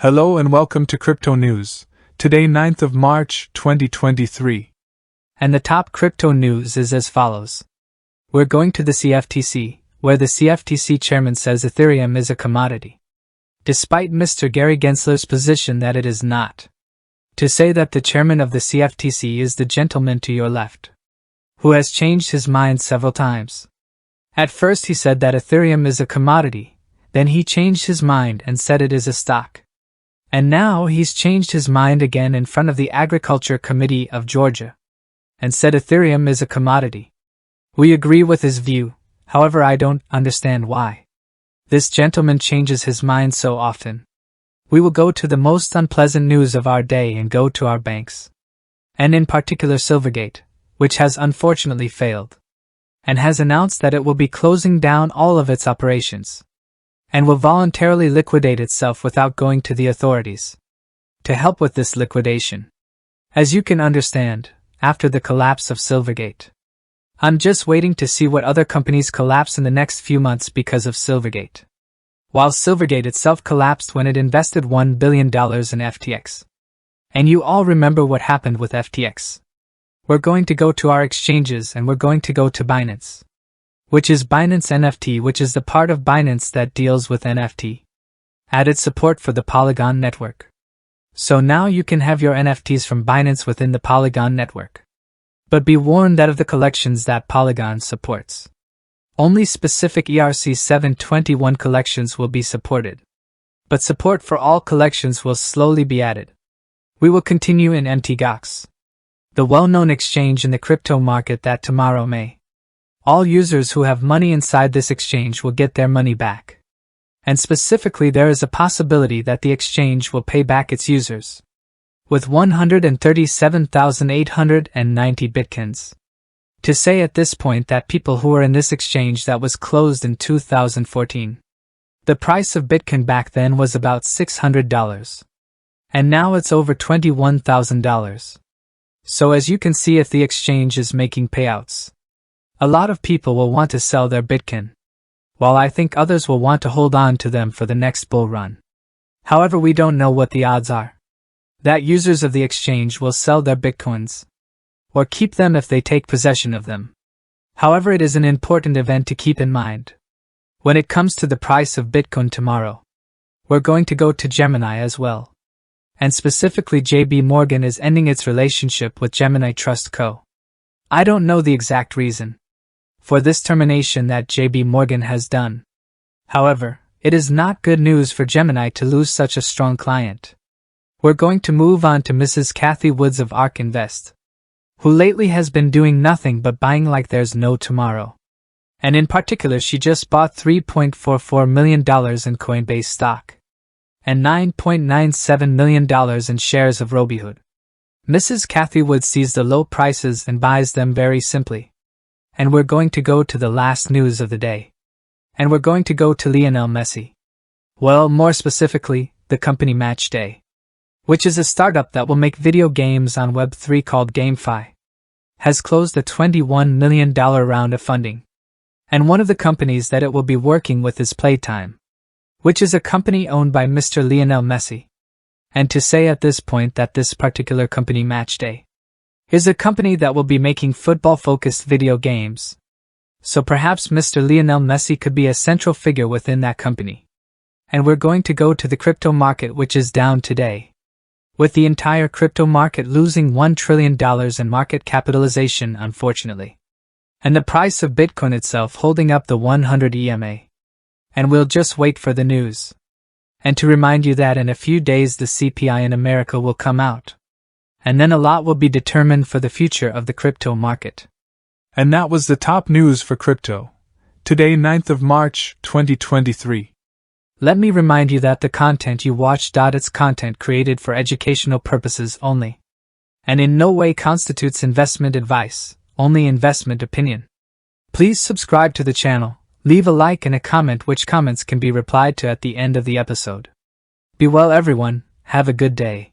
Hello and welcome to Crypto News. Today 9th of March 2023. And the top crypto news is as follows. We're going to the CFTC, where the CFTC chairman says Ethereum is a commodity, despite Mr. Gary Gensler's position that it is not. To say that the chairman of the CFTC is the gentleman to your left, who has changed his mind several times. At first he said that Ethereum is a commodity, then he changed his mind and said it is a stock. And now he's changed his mind again in front of the Agriculture Committee of Georgia, and said Ethereum is a commodity. We agree with his view, however I don't understand why this gentleman changes his mind so often. We will go to the most unpleasant news of our day and go to our banks, and in particular Silvergate, which has unfortunately failed, and has announced that it will be closing down all of its operations, and will voluntarily liquidate itself without going to the authorities to help with this liquidation. As you can understand, after the collapse of Silvergate, I'm just waiting to see what other companies collapse in the next few months because of Silvergate. While Silvergate itself collapsed when it invested $1 billion in FTX. And you all remember what happened with FTX. We're going to go to our exchanges and we're going to go to Binance, which is Binance NFT, which is the part of Binance that deals with NFT. Added support for the Polygon network. So now you can have your NFTs from Binance within the Polygon network. But be warned that of the collections that Polygon supports, only specific ERC-721 collections will be supported. But support for all collections will slowly be added. We will continue in Gox, the well-known exchange in the crypto market that tomorrow may. All users who have money inside this exchange will get their money back. And specifically there is a possibility that the exchange will pay back its users with 137,890 bitcoins. To say at this point that people who are in this exchange that was closed in 2014. The price of Bitcoin back then was about $600. And now it's over $21,000. So as you can see, if the exchange is making payouts, a lot of people will want to sell their Bitcoin, while I think others will want to hold on to them for the next bull run. However, we don't know what the odds are that users of the exchange will sell their Bitcoins, or keep them if they take possession of them. However, it is an important event to keep in mind. When it comes to the price of Bitcoin tomorrow, we're going to go to Gemini as well. And specifically JP Morgan is ending its relationship with Gemini Trust Co. I don't know the exact reason for this termination that JP Morgan has done. However, it is not good news for Gemini to lose such a strong client. We're going to move on to Mrs. Cathie Woods of ARK Invest, who lately has been doing nothing but buying like there's no tomorrow. And in particular, she just bought $3.44 million in Coinbase stock and $9.97 million in shares of Robinhood. Mrs. Cathie Woods sees the low prices and buys them very simply. And we're going to go to the last news of the day. And we're going to go to Lionel Messi. Well, more specifically, the company Matchday, which is a startup that will make video games on Web3 called GameFi, has closed a $21 million round of funding. And one of the companies that it will be working with is Playtime, which is a company owned by Mr. Lionel Messi. And to say at this point that this particular company Matchday is a company that will be making football-focused video games. So perhaps Mr. Lionel Messi could be a central figure within that company. And we're going to go to the crypto market, which is down today, with the entire crypto market losing $1 trillion in market capitalization, unfortunately. And the price of Bitcoin itself holding up the 100 EMA. And we'll just wait for the news. And to remind you that in a few days the CPI in America will come out. And then a lot will be determined for the future of the crypto market. And that was the top news for crypto. Today 9th of March 2023. Let me remind you that the content you watch, it's content created for educational purposes only. And in no way constitutes investment advice, only investment opinion. Please subscribe to the channel, leave a like and a comment, which comments can be replied to at the end of the episode. Be well everyone, have a good day.